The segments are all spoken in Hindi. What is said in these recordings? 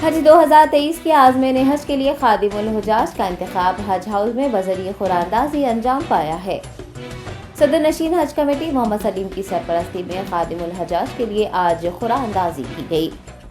हज 2023 के आज़मीन हज के लिए खादिमुल हुजाज का इंतखाब हज हाउस में बज़रिए खुरांदाजी अंजाम पाया है। सदर नशीन हज कमेटी मोहम्मद सलीम की सरपरस्ती में खादिमुल हुजाज के लिए आज खुरांदाजी की गई।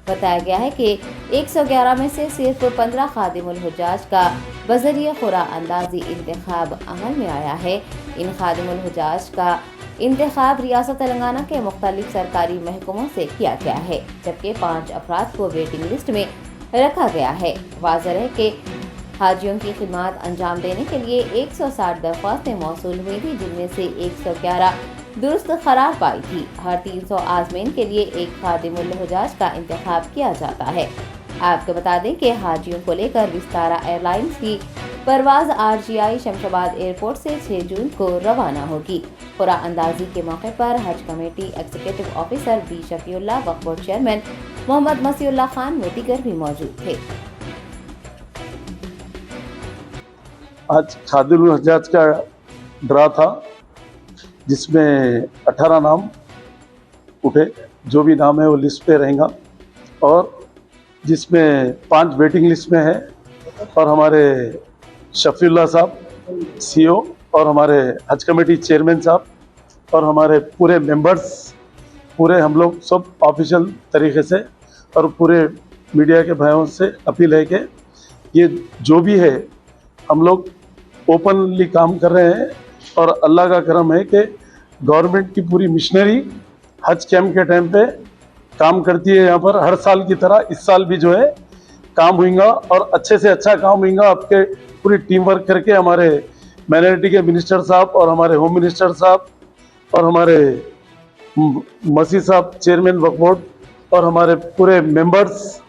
बताया गया है कि 111 में से सिर्फ 15 खादिमुल हुजाज का बज़रिए खुरांदाजी इंतखाब अमल में आया है। इन खादिमुल हुजाज का इंतखाब रियासत तेलंगाना के मुख्तलिफ सरकारी महकमों से किया गया है, जबकि 5 अफराद को वेटिंग लिस्ट में रखा गया है। वाज़ेह है कि हाजियों की खिदमत अंजाम देने के लिए 160 दरख्वास्तें मौसूल हुई थी, जिनमें से 111 दुरुस्त करार पाई थी। हर 300 आज़मीन के लिए एक खादिमुल हुजाज का इंतखाब किया जाता है। आपको बता दें कि हाजियों को लेकर विस्तारा एयरलाइंस की परवाज RGI शमशाबाद एयरपोर्ट से 6 जून को रवाना होगी। खुरांदाजी के मौके पर हज committee executive officer B Shafiullah, वक्फ बोर्ड चेयरमैन मोहम्मद मसीउल्लाह खान व दीगर भी मौजूद थे। आज खादिमुल हुजाज का ड्रा था, जिसमें 18 नाम उठे। जो भी नाम है वो लिस्ट पे रहेगा, और जिसमें 5 वेटिंग लिस्ट में है, और हमारे शफीउल्लाह साहब CEO, और हमारे हज कमेटी चेयरमैन साहब, और हमारे पूरे मेंबर्स, पूरे हम लोग सब ऑफिशियल तरीके से, और पूरे मीडिया के भाइयों से अपील है कि ये जो भी है हम लोग ओपनली काम कर रहे हैं। और अल्लाह का करम है कि गवर्नमेंट की पूरी मिशनरी हज कैंप के टाइम पे काम करती है। यहाँ पर हर साल की तरह इस साल भी जो है काम होगा, और अच्छे से अच्छा काम होगा। आपके पूरी टीम वर्क करके हमारे माइनॉरिटी के मिनिस्टर साहब, और हमारे होम मिनिस्टर साहब, और हमारे मसी साहब चेयरमैन वक्फ बोर्ड, और हमारे पूरे मेंबर्स,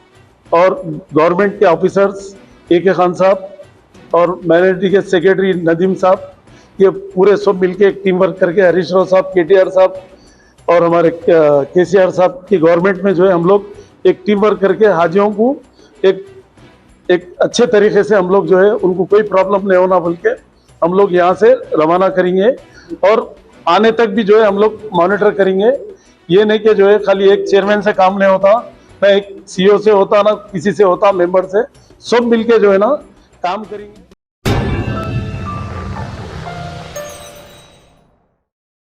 और गवर्नमेंट के ऑफिसर्स AK खान साहब, और माइनॉरिटी के सेक्रेटरी नदीम साहब, ये पूरे सब मिलके एक टीम वर्क करके हरीश राव साहब, KTR साहब, और हमारे KCR साहब की गवर्नमेंट में जो है हम लोग एक टीम वर्क करके हाजियों को एक अच्छे तरीके से हम लोग जो है उनको कोई प्रॉब्लम नहीं होना बोल के हम लोग यहाँ से रवाना करेंगे। और आने तक भी जो है हम लोग मॉनिटर करेंगे। ये नहीं कि जो है खाली एक चेयरमैन से काम नहीं होता, ना एक CEO से होता, ना किसी से होता, मेंबर से सब मिलके जो है ना काम करेंगे।